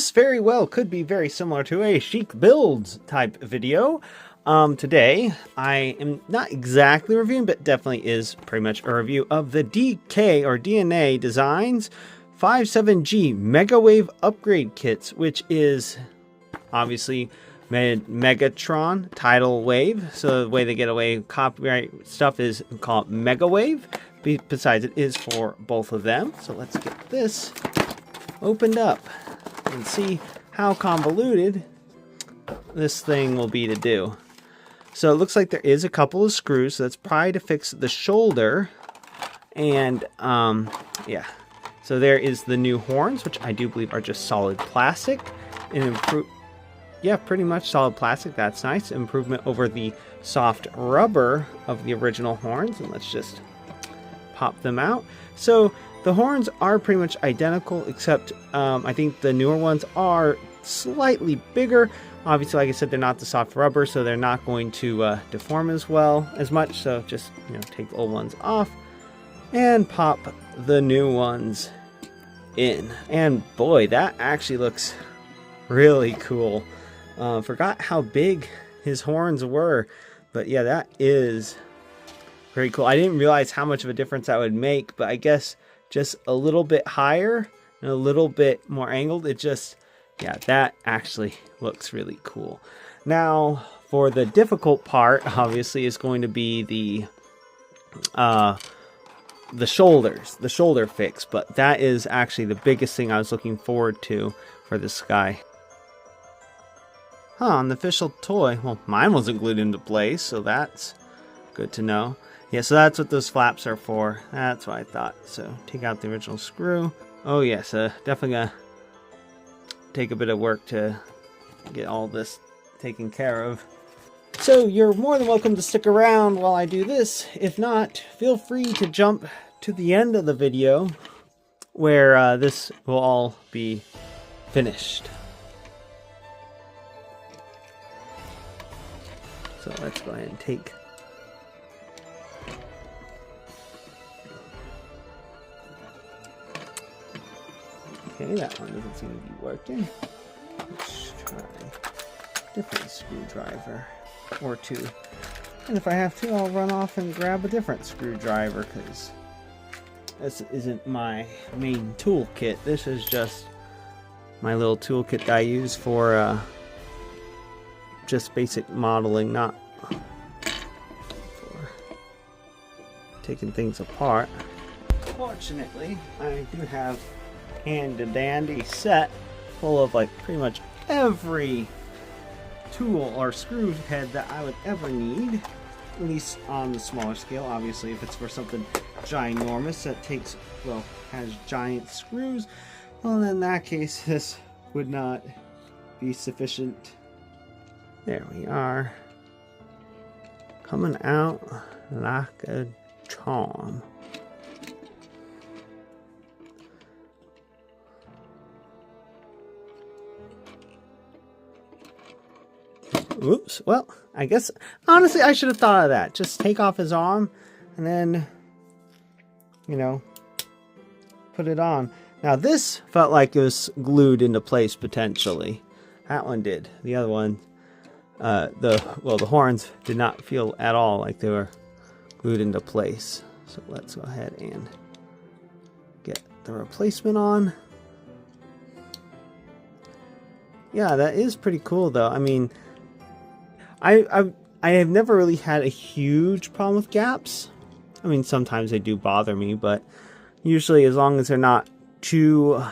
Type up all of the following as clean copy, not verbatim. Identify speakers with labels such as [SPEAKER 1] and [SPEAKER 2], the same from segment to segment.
[SPEAKER 1] this very well could be very similar to a chic builds type video. Today I am not exactly reviewing, but definitely is pretty much a review of the DK or DNA Designs 57G Mega Wave upgrade kits, which is obviously Megatron Tidal Wave. So the way they get away with copyright stuff is called Mega Wave. Besides, it is for both of them. So let's get this opened up and see how convoluted this thing will be to do. So it looks like there is a couple of screws, so that's probably to fix the shoulder. And yeah, so there is the new horns, which I do believe are just solid plastic. Yeah, pretty much solid plastic. That's nice. Improvement over the soft rubber of the original horns. And let's just pop them out. So the horns are pretty much identical, except I think the newer ones are slightly bigger. Obviously, like I said, they're not the soft rubber, so they're not going to deform as much. So just, take the old ones off and pop the new ones in. And boy, that actually looks really cool. Forgot how big his horns were, but yeah, that is very cool. I didn't realize how much of a difference that would make, but I guess just a little bit higher and a little bit more angled, yeah, that actually looks really cool. Now, for the difficult part, obviously, is going to be the shoulders, the shoulder fix, but that is actually the biggest thing I was looking forward to for this guy. On the official toy, well, mine wasn't glued into place, so that's good to know. Yeah, so that's what those flaps are for. That's what I thought. So take out the original screw. Oh yes, definitely gonna take a bit of work to get all this taken care of. So you're more than welcome to stick around while I do this. If not, feel free to jump to the end of the video where this will all be finished. So let's go ahead and take okay, that one doesn't seem to be working. Let's try a different screwdriver or two. And if I have to, I'll run off and grab a different screwdriver, because this isn't my main toolkit. This is just my little toolkit that I use for just basic modeling, not for taking things apart. Fortunately, I do have handy-dandy set full of pretty much every tool or screw head that I would ever need, at least on the smaller scale. Obviously, if it's for something ginormous that has giant screws, well, then in that case, this would not be sufficient. There we are, coming out like a charm. Oops, well, I guess, honestly, I should have thought of that. Just take off his arm and then, put it on. Now, this felt like it was glued into place, potentially. That one did. The other one, the horns did not feel at all like they were glued into place. So let's go ahead and get the replacement on. Yeah, that is pretty cool, though. I mean, I have never really had a huge problem with gaps. I mean, sometimes they do bother me, but usually as long as they're not too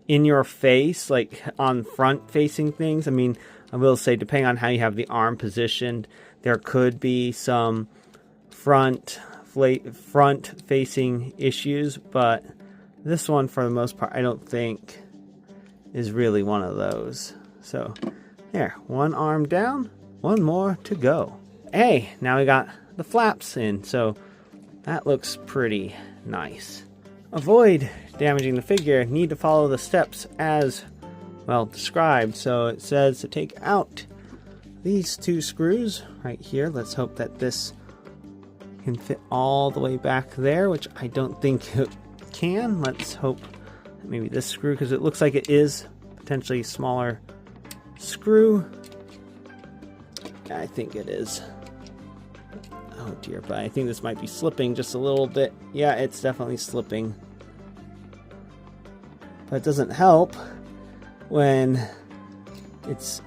[SPEAKER 1] in your face, like on front facing things. I mean, I will say, depending on how you have the arm positioned, there could be some front facing issues, but this one, for the most part, I don't think is really one of those. So there, one arm down, one more to go. Hey, now we got the flaps in, so that looks pretty nice. Avoid damaging the figure, need to follow the steps as well described. So it says to take out these two screws right here. Let's hope that this can fit all the way back there, which I don't think it can. Let's hope maybe this screw, because it looks like it is potentially smaller screw. I think it is. Oh dear, but I think this might be slipping just a little bit. Yeah, it's definitely slipping. But it doesn't help when it's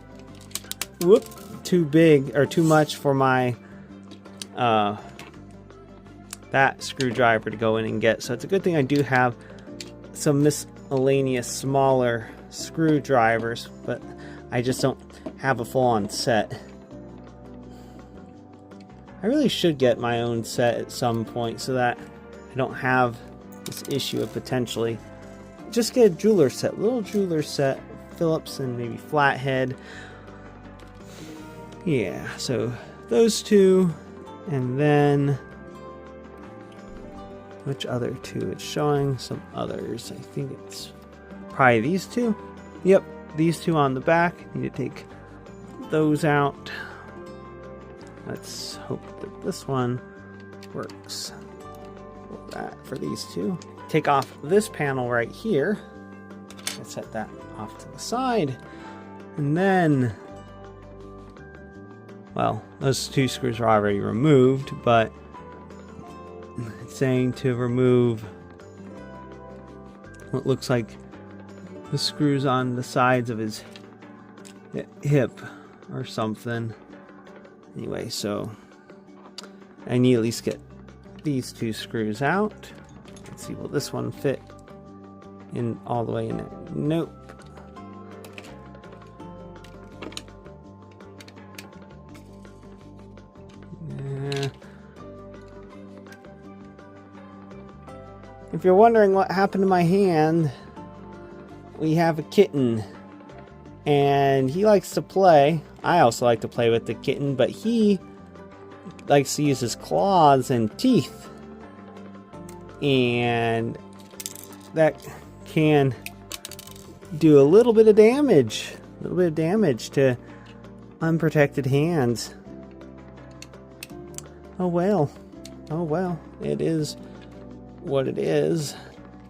[SPEAKER 1] too big or too much for my that screwdriver to go in and get. So it's a good thing I do have some miscellaneous smaller screwdrivers, but I just don't have a full-on set. I really should get my own set at some point so that I don't have this issue of potentially just get a jeweler set, little jeweler set, Phillips and maybe flathead. Yeah, so those two, and then which other two? It's showing some others. I think it's probably these two. Yep, these two on the back. Need to take those out. Let's hope that this one works for these two. Take off this panel right here. Let's set that off to the side. And then, well, those two screws are already removed, but it's saying to remove what looks like the screws on the sides of his hip or something. Anyway, so I need to at least get these two screws out. Let's see, will this one fit in all the way in there? Nope. Yeah. If you're wondering what happened to my hand, we have a kitten and he likes to play. I also like to play with the kitten, but he likes to use his claws and teeth, and that can do a little bit of damage to unprotected hands. Oh well, it is what it is.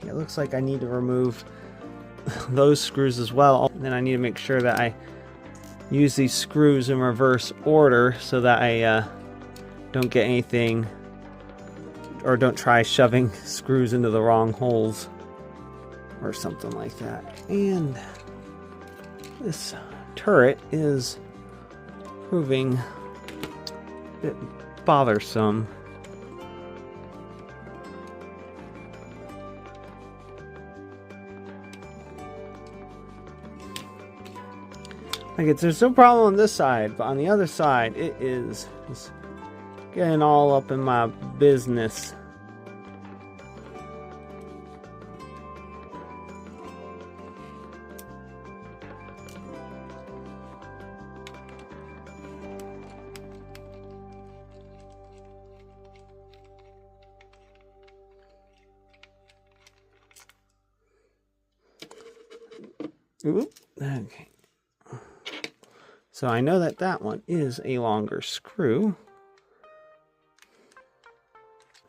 [SPEAKER 1] It looks like I need to remove those screws as well. And then I need to make sure that I use these screws in reverse order so that I don't get anything, or don't try shoving screws into the wrong holes or something like that. And this turret is proving a bit bothersome. Like, there's no problem on this side, but on the other side, it is just getting all up in my business. Ooh, okay. So I know that that one is a longer screw.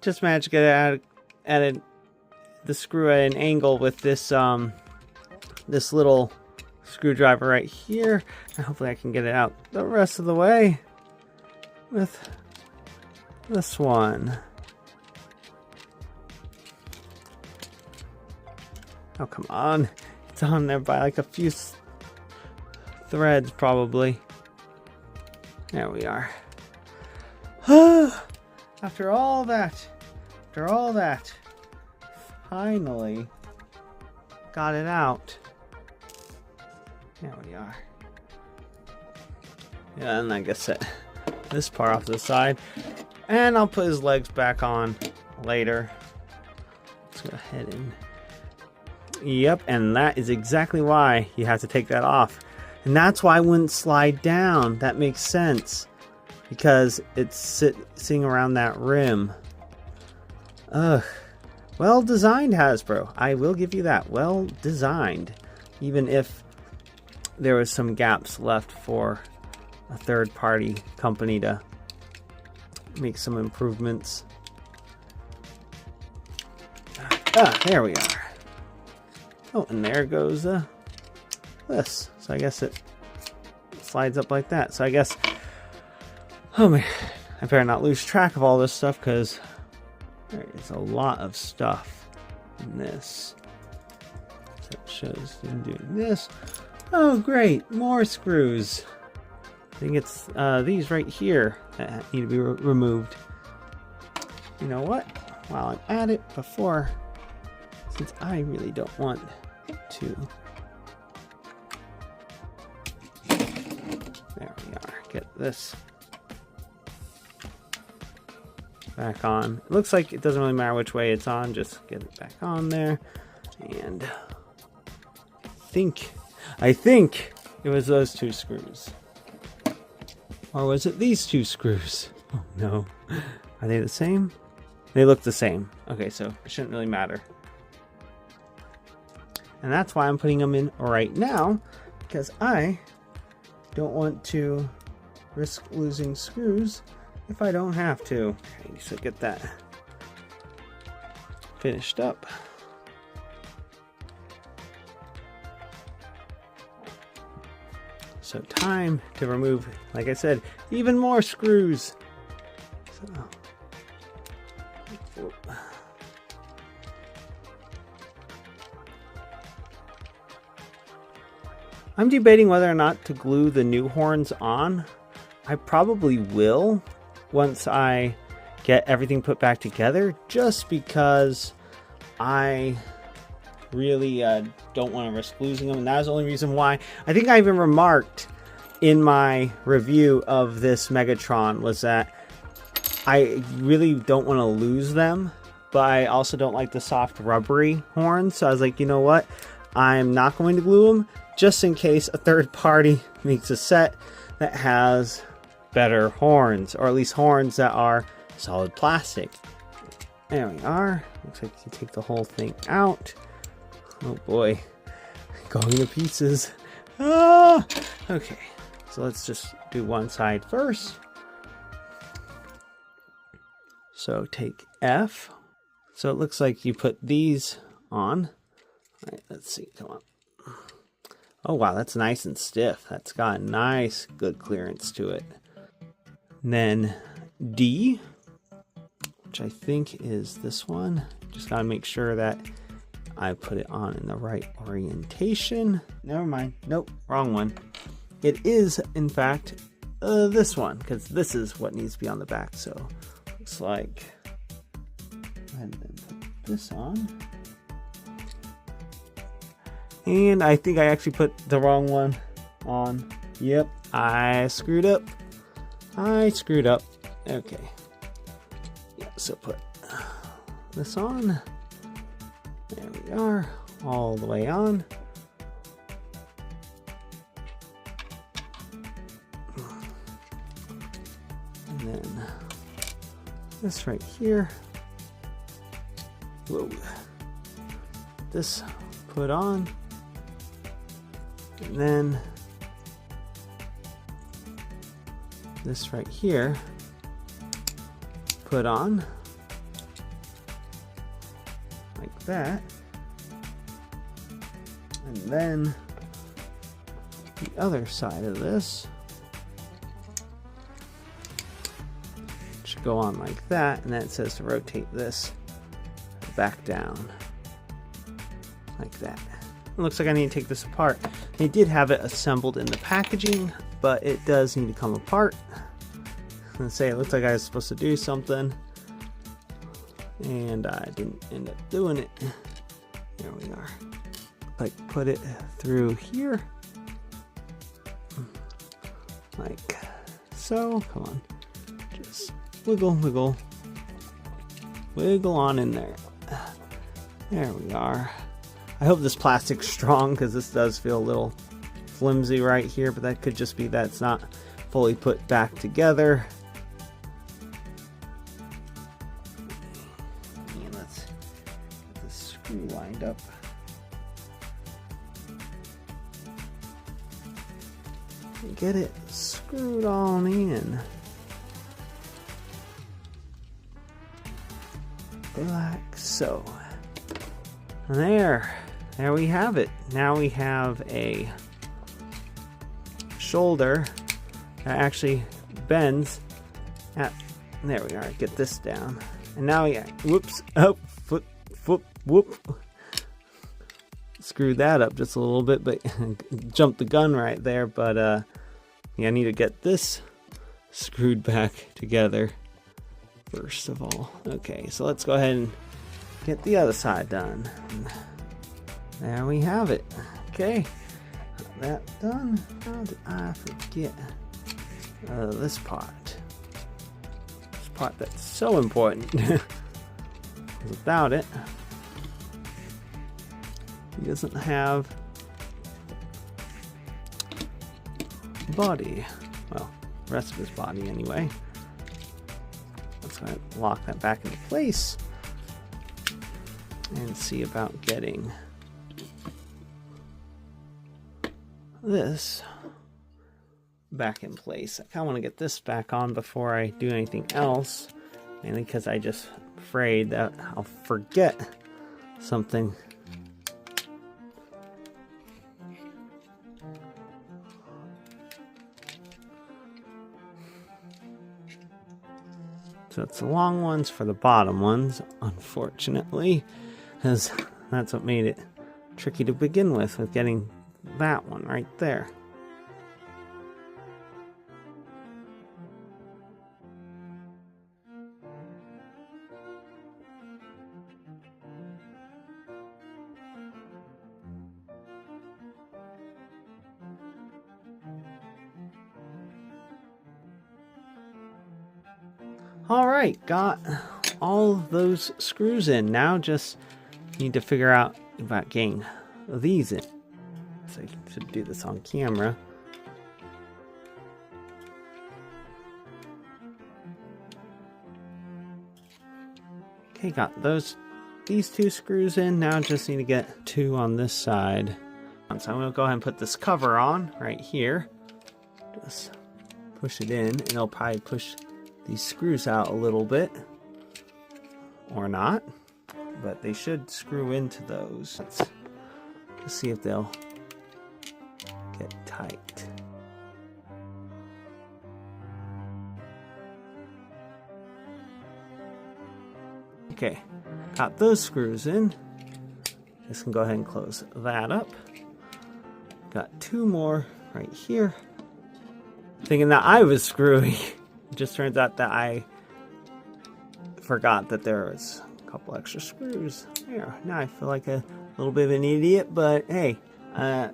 [SPEAKER 1] Just managed to get added the screw at an angle with this this little screwdriver right here. And hopefully I can get it out the rest of the way with this one. Oh, come on. It's on there by like a few threads probably. There we are. After all that, finally got it out. There we are. Yeah, and I guess set this part off to the side, and I'll put his legs back on later. Let's go ahead and yep, and that is exactly why you have to take that off. And that's why I wouldn't slide down. That makes sense. Because it's sitting around that rim. Ugh. Well designed, Hasbro. I will give you that. Well designed. Even if there was some gaps left for a third-party company to make some improvements. Ah, there we are. Oh, and there goes this. So I guess it slides up like that. So I guess, oh man, I better not lose track of all this stuff because there is a lot of stuff in this. So it shows them doing this. Oh great, more screws. I think it's these right here that need to be removed. You know what? While I'm at it, since I really don't want to. There we are. Get this back on. It looks like it doesn't really matter which way it's on. Just get it back on there. And I think it was those two screws. Or was it these two screws? Oh no. Are they the same? They look the same. Okay, so it shouldn't really matter. And that's why I'm putting them in right now, because I don't want to risk losing screws if I don't have to. Okay, so get that finished up. So time to remove, like I said, even more screws. So, I'm debating whether or not to glue the new horns on. I probably will once I get everything put back together, just because I really don't want to risk losing them, and that was the only reason why. I think I even remarked in my review of this Megatron was that I really don't want to lose them, but I also don't like the soft rubbery horns, so I was like, you know what, I'm not going to glue them just in case a third party makes a set that has better horns, or at least horns that are solid plastic. There we are. Looks like you take the whole thing out. Oh boy, going to pieces. Ah! Okay, so let's just do one side first. So take F. So it looks like you put these on. All right, let's see, come on. Oh wow, that's nice and stiff. That's got nice, good clearance to it. And then D, which I think is this one. Just gotta make sure that I put it on in the right orientation. Never mind. Nope, wrong one. It is, in fact, this one, because this is what needs to be on the back. So looks like, go ahead and put this on. And I think I actually put the wrong one on. Yep, I screwed up. Okay. Yeah, so put this on. There we are, all the way on. And then this right here. Whoa. This put on. And then this right here put on like that, and then the other side of this should go on like that, and then it says to rotate this back down like that. It looks like I need to take this apart. They did have it assembled in the packaging, but it does need to come apart. I'm gonna say it looks like I was supposed to do something, and I didn't end up doing it. There we are. Like, put it through here, like so. Come on, just wiggle, wiggle, wiggle on in there. There we are. I hope this plastic's strong, because this does feel a little flimsy right here, but that could just be that it's not fully put back together. And let's get the screw lined up. And get it screwed on in. Like so. And there we have it. Now we have a shoulder that actually bends at, there we are, get this down. And now, yeah, whoops, oh, whoop. Screwed that up just a little bit, but jumped the gun right there. But yeah, I need to get this screwed back together first of all. Okay, so let's go ahead and get the other side done. There we have it. Okay, that done. How did I forget this part? This part that's so important. Without it, he doesn't have body. Well, the rest of his body anyway. Let's go ahead and lock that back into place and see about getting this back in place. I kind of want to get this back on before I do anything else, mainly because I just afraid that I'll forget something. So it's the long ones for the bottom ones, unfortunately, because that's what made it tricky to begin with getting that one right there. Alright, got all of those screws in. Now just need to figure out about getting these in. So I should do this on camera. Okay, got these two screws in. Now just need to get two on this side. So I'm going to go ahead and put this cover on right here. Just push it in, and it'll probably push these screws out a little bit, or not, but they should screw into those. Let's see if they'll get tight. Okay, got those screws in. Just can go ahead and close that up. Got two more right here. Thinking that I was screwing. It just turns out that I forgot that there was a couple extra screws. There, now I feel like a little bit of an idiot, but hey, I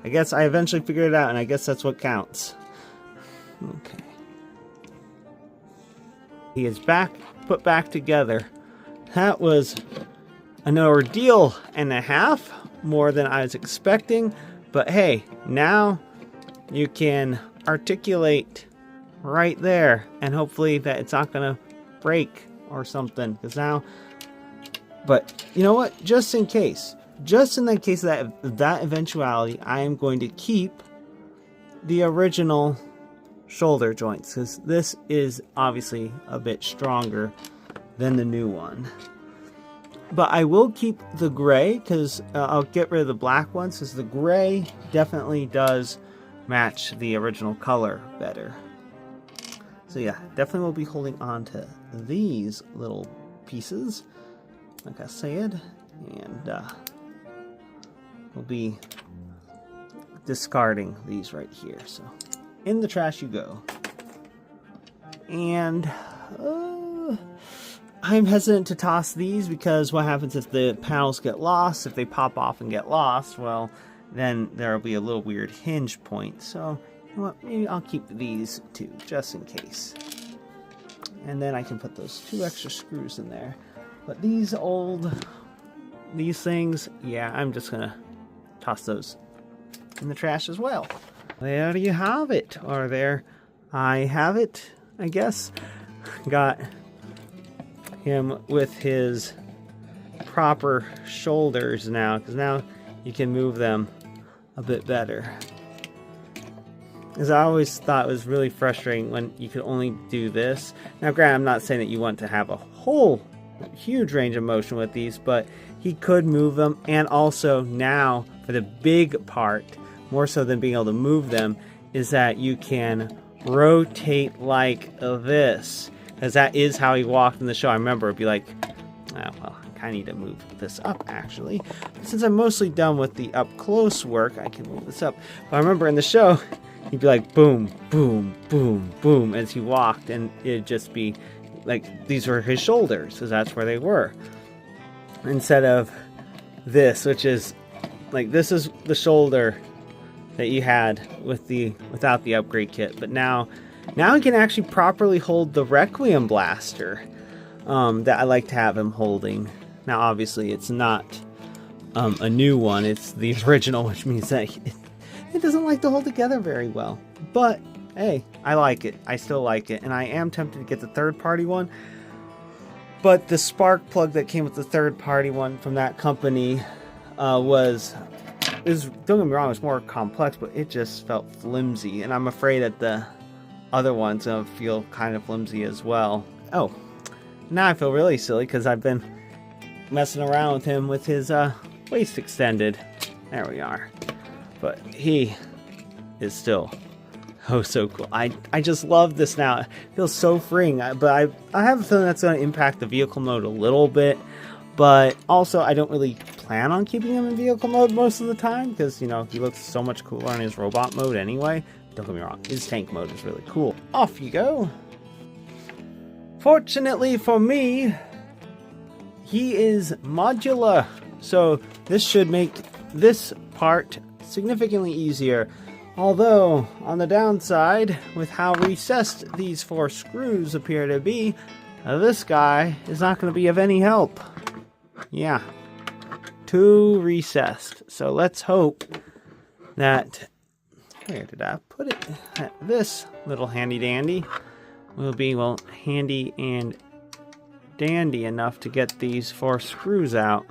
[SPEAKER 1] guess I eventually figured it out, and I guess that's what counts. Okay. He is put back together. That was an ordeal and a half, more than I was expecting, but hey, now you can articulate right there, and hopefully that it's not gonna break or something, because now, but you know what, just in case, just in the case of that eventuality, I am going to keep the original shoulder joints, because this is obviously a bit stronger than the new one. But I will keep the gray, because I'll get rid of the black ones, because the gray definitely does match the original color better. So yeah, definitely will be holding on to these little pieces, like I said, and we'll be discarding these right here. So in the trash you go. And I'm hesitant to toss these, because what happens if the panels get lost? If they pop off and get lost, well, then there'll be a little weird hinge point. So you know what, maybe I'll keep these two, just in case. And then I can put those two extra screws in there. But these things, yeah, I'm just gonna toss those in the trash as well. There you have it. Or there I have it, I guess. Got him with his proper shoulders now, because now you can move them a bit better. Because I always thought it was really frustrating when you could only do this. Now granted, I'm not saying that you want to have a whole huge range of motion with these, but he could move them, and also now for the big part, more so than being able to move them, is that you can rotate like this, because that is how he walked in the show. I remember it'd be like, oh, well, I kind of need to move this up actually. But since I'm mostly done with the up close work, I can move this up. But I remember in the show, he'd be like boom, boom, boom, boom as he walked, and it'd just be like these were his shoulders, because that's where they were. Instead of this, which is like, this is the shoulder that you had with without the upgrade kit, but now he can actually properly hold the Requiem blaster that I like to have him holding. Now obviously it's not a new one, it's the original, which means that it doesn't like to hold together very well. But hey, I like it. I still like it, and I am tempted to get the third-party one. But the spark plug that came with the third-party one from that company don't get me wrong, it's more complex, but it just felt flimsy, and I'm afraid that the other one's gonna feel kind of flimsy as well. Oh, now I feel really silly because I've been messing around with him with his waist extended. There we are. But he is still oh so cool. I just love this now. It feels so freeing. But I have a feeling that's going to impact the vehicle mode a little bit. But also, I don't really plan on keeping him in vehicle mode most of the time, because, you know, he looks so much cooler in his robot mode anyway. Don't get me wrong, his tank mode is really cool. Off you go. Fortunately for me, he is modular. So this should make this part significantly easier. Although, on the downside, with how recessed these 4 screws appear to be, this guy is not going to be of any help. Yeah, too recessed. So let's hope that, where did I put it? This little handy dandy will be, well, handy and dandy enough to get these 4 screws out.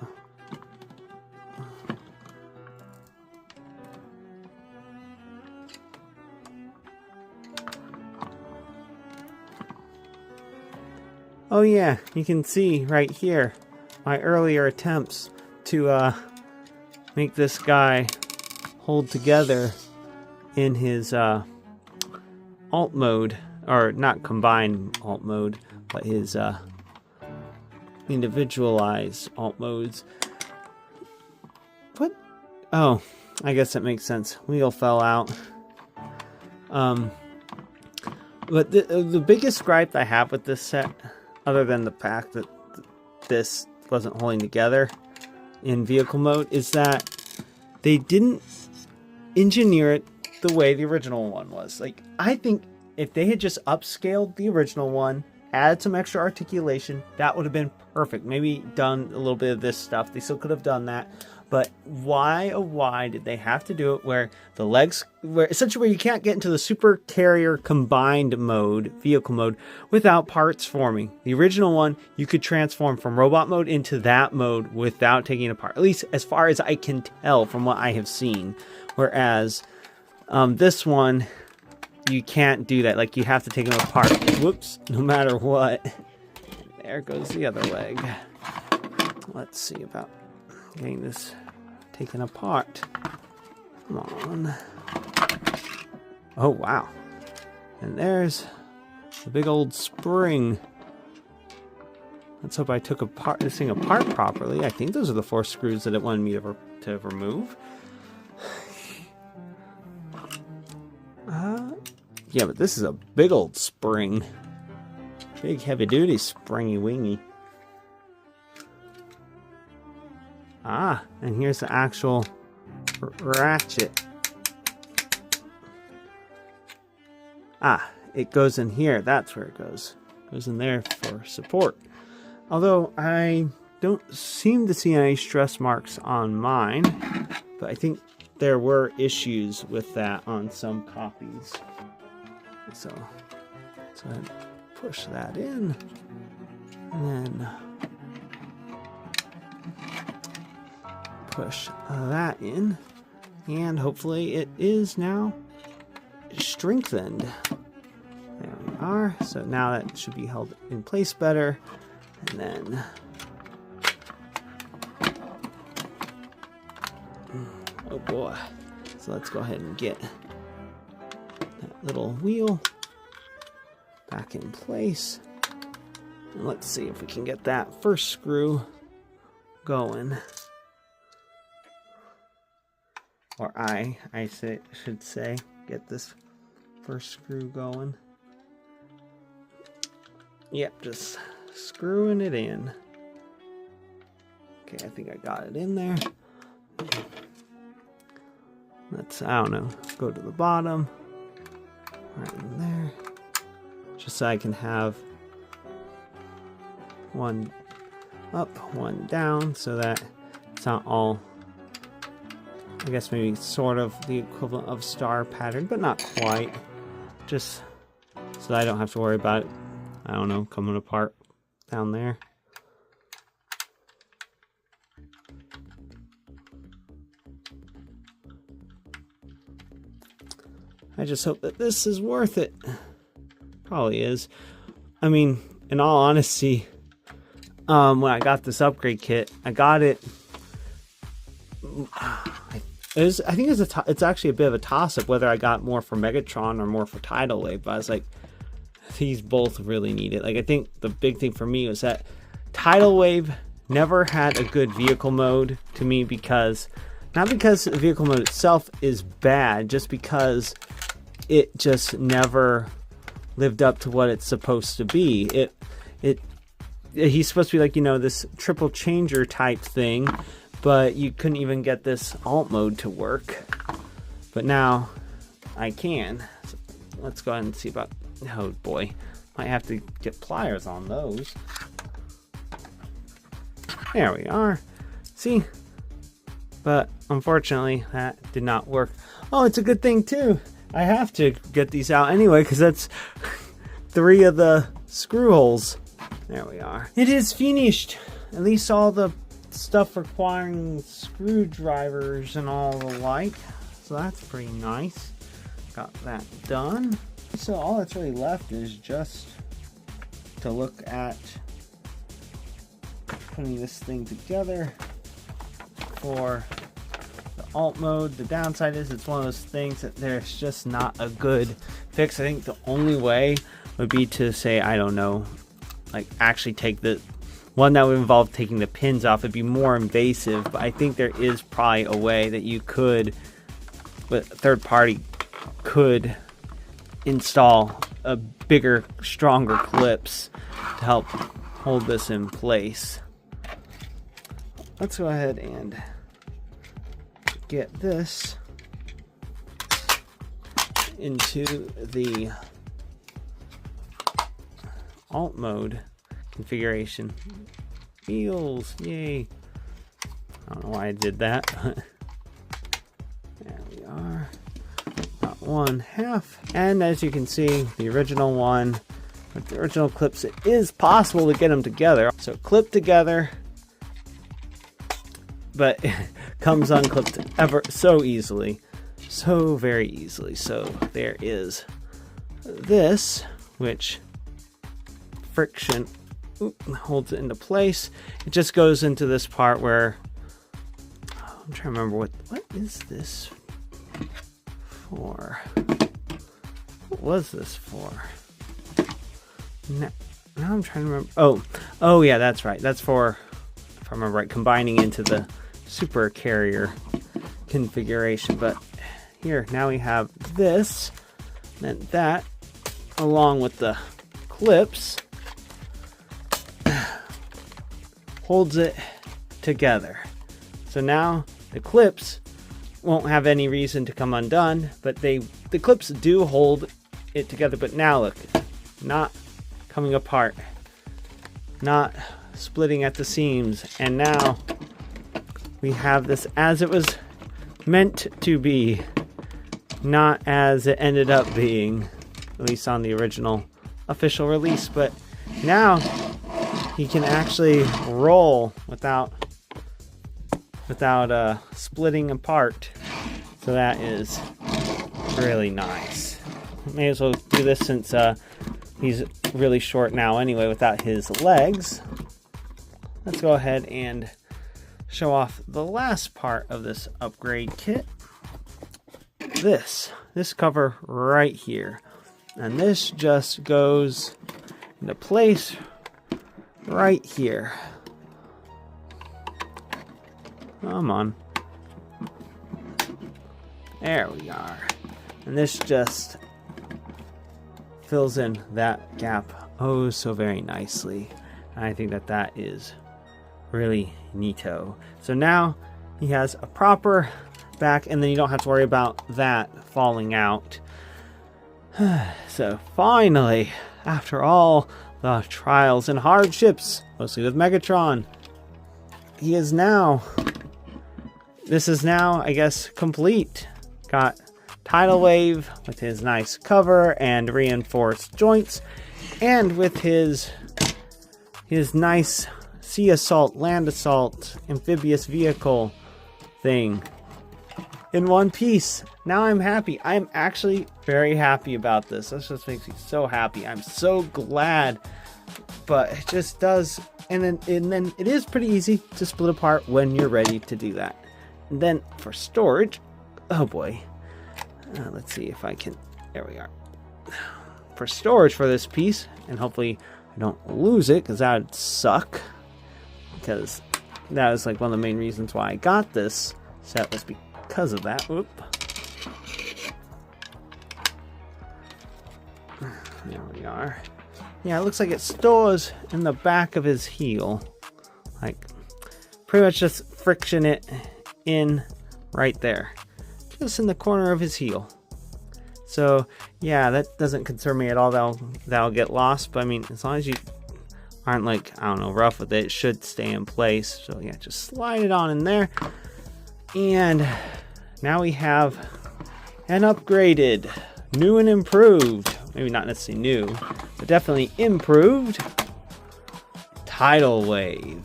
[SPEAKER 1] Oh yeah, you can see right here my earlier attempts to make this guy hold together in his alt mode, or not combined alt mode, but his individualized alt modes. What? Oh, I guess that makes sense. Wheel fell out. But the biggest gripe I have with this set, other than the fact that this wasn't holding together in vehicle mode, is that they didn't engineer it the way the original one was. Like, I think if they had just upscaled the original one, added some extra articulation, that would have been perfect. Maybe done a little bit of this stuff. They still could have done that. But why, oh why, did they have to do it where the legs, where essentially where you can't get into the super carrier combined mode, vehicle mode, without parts forming? The original one, you could transform from robot mode into that mode without taking it apart. At least as far as I can tell from what I have seen. Whereas this one, you can't do that. Like, you have to take them apart. Whoops, no matter what. There goes the other leg. Let's see about getting this taken apart. Come on. Oh, wow. And there's the big old spring. Let's hope I took this thing apart properly. I think those are the 4 screws that it wanted me to remove. Yeah, but this is a big old spring. Big heavy-duty springy wingy. Ah, and here's the actual ratchet. Ah, it goes in here. That's where it goes. Goes in there for support. Although I don't seem to see any stress marks on mine, but I think there were issues with that on some copies. So let's go ahead and push that in, and then push that in, and hopefully it is now strengthened. There we are. So now that should be held in place better, and then oh boy. So let's go ahead and get little wheel back in place. And let's see if we can get that first screw going. Or should say, get this first screw going. Yep, just screwing it in. Okay, I think I got it in there. Let's, I don't know, go to the bottom. Right in there. Just so I can have one up, one down, so that it's not all, I guess maybe sort of the equivalent of star pattern, but not quite. Just so that I don't have to worry about it, I don't know, coming apart down there. I just hope that this is worth it. Probably is. I mean, in all honesty, when I got this upgrade kit, I got it. I think it's actually a bit of a toss-up whether I got more for Megatron or more for Tidal Wave. But I was like, these both really need it. Like, I think the big thing for me was that Tidal Wave never had a good vehicle mode to me, because not because the vehicle mode itself is bad, just because it just never lived up to what it's supposed to be. He's supposed to be like, you know, this triple changer type thing, but you couldn't even get this alt mode to work. But now I can. So let's go ahead and see about, oh boy, might have to get pliers on those. There we are. See? But unfortunately that did not work. Oh, it's a good thing too. I have to get these out anyway, because that's 3 of the screw holes. There we are. It is finished. At least all the stuff requiring screwdrivers and all the like. So that's pretty nice. Got that done. So all that's really left is just to look at putting this thing together for the alt mode. The downside is it's one of those things that there's just not a good fix. I think the only way would be to say, I don't know, like actually take the one that would involve taking the pins off. It'd be more invasive, but I think there is probably a way that you could, with a third party, could install a bigger, stronger clips to help hold this in place. Let's go ahead and get this into the alt mode configuration. Wheels, yay. I don't know why I did that. There we are. Got 1/2. And as you can see, the original one, with the original clips, it is possible to get them together. So clip together, but it comes unclipped ever so easily. So very easily. So there is this, which friction holds it into place. It just goes into this part where, I'm trying to remember what is this for? What was this for? Now I'm trying to remember. Oh yeah, that's right. That's for, if I remember right, combining into the super carrier configuration. But here, now we have this, and that, along with the clips, holds it together. So now the clips won't have any reason to come undone, but the clips do hold it together. But now look, not coming apart, not splitting at the seams, and now we have this as it was meant to be, not as it ended up being, at least on the original official release. But now he can actually roll without splitting apart. So that is really nice. May as well do this since he's really short now anyway without his legs. Let's go ahead and show off the last part of this upgrade kit. this cover right here. And this just goes into place right here. Come on. There we are. And this just fills in that gap oh so very nicely. And I think that that is really neato. So now he has a proper back, and then you don't have to worry about that falling out. So finally, after all the trials and hardships, mostly with Megatron, this is now, I guess, complete. Got Tidal Wave with his nice cover and reinforced joints, and with his nice sea assault, land assault, amphibious vehicle thing in one piece. Now I'm happy. I'm actually very happy about this. This just makes me so happy. I'm so glad. But it just does, and then it is pretty easy to split apart when you're ready to do that. And then for storage, oh boy, let's see if I can. There we are. For storage for this piece, and hopefully I don't lose it, because that would suck. Because that was like one of the main reasons why I got this set, was because of that. Oop. There we are. Yeah, it looks like it stores in the back of his heel. Like, pretty much just friction it in right there. Just in the corner of his heel. So, yeah, that doesn't concern me at all. That'll get lost. But, I mean, as long as you aren't, like, I don't know, rough with it, it should stay in place. So, yeah, just slide it on in there. And now we have an upgraded, new and improved, maybe not necessarily new, but definitely improved, Tidal Wave.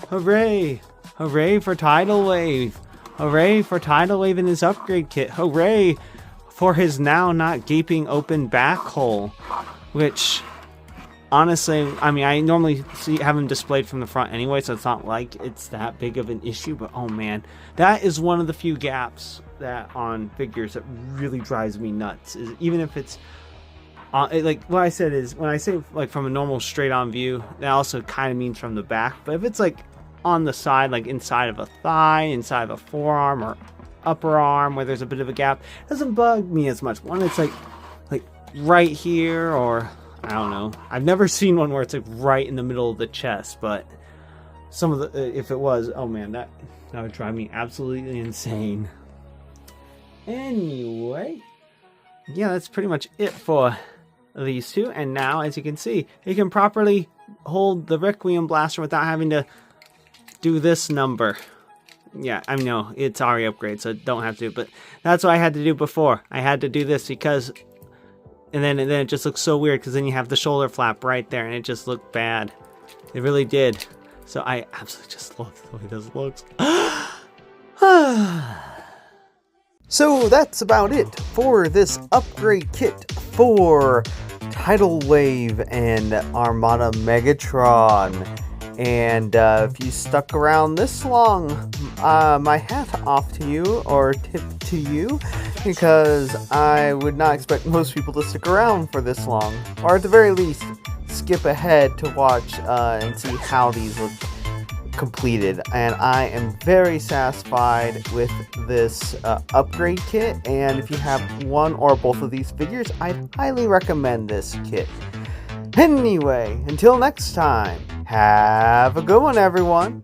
[SPEAKER 1] Hooray! Hooray for Tidal Wave! Hooray for Tidal Wave in his upgrade kit! Hooray for his now not gaping open back hole, which, honestly, I mean, I normally have him displayed from the front anyway, so it's not like it's that big of an issue, but oh man, that is one of the few gaps that on figures that really drives me nuts. Is even if it's like what I said is, when I say like from a normal straight on view, that also kind of means from the back, but if it's like on the side, like inside of a thigh, inside of a forearm or upper arm where there's a bit of a gap, it doesn't bug me as much. One it's like right here, or I don't know, I've never seen one where it's like right in the middle of the chest, but some of the if it was, oh man, that would drive me absolutely insane. Anyway, yeah, that's pretty much it for these two. And now, as you can see, he can properly hold the Requiem blaster without having to do this number. Yeah, I know it's already upgrade, so don't have to, but that's what I had to do before. I had to do this because, and then it just looks so weird, because then you have the shoulder flap right there, and it just looked bad. It really did. So I absolutely just love the way this looks. So that's about it for this upgrade kit for Tidal Wave and Armada Megatron. And if you stuck around this long, my hat off to you, or tip to you, because I would not expect most people to stick around for this long, or at the very least skip ahead to watch and see how these look completed. And I am very satisfied with this upgrade kit, and if you have one or both of these figures, I'd highly recommend this kit. Anyway, until next time, have a good one, everyone.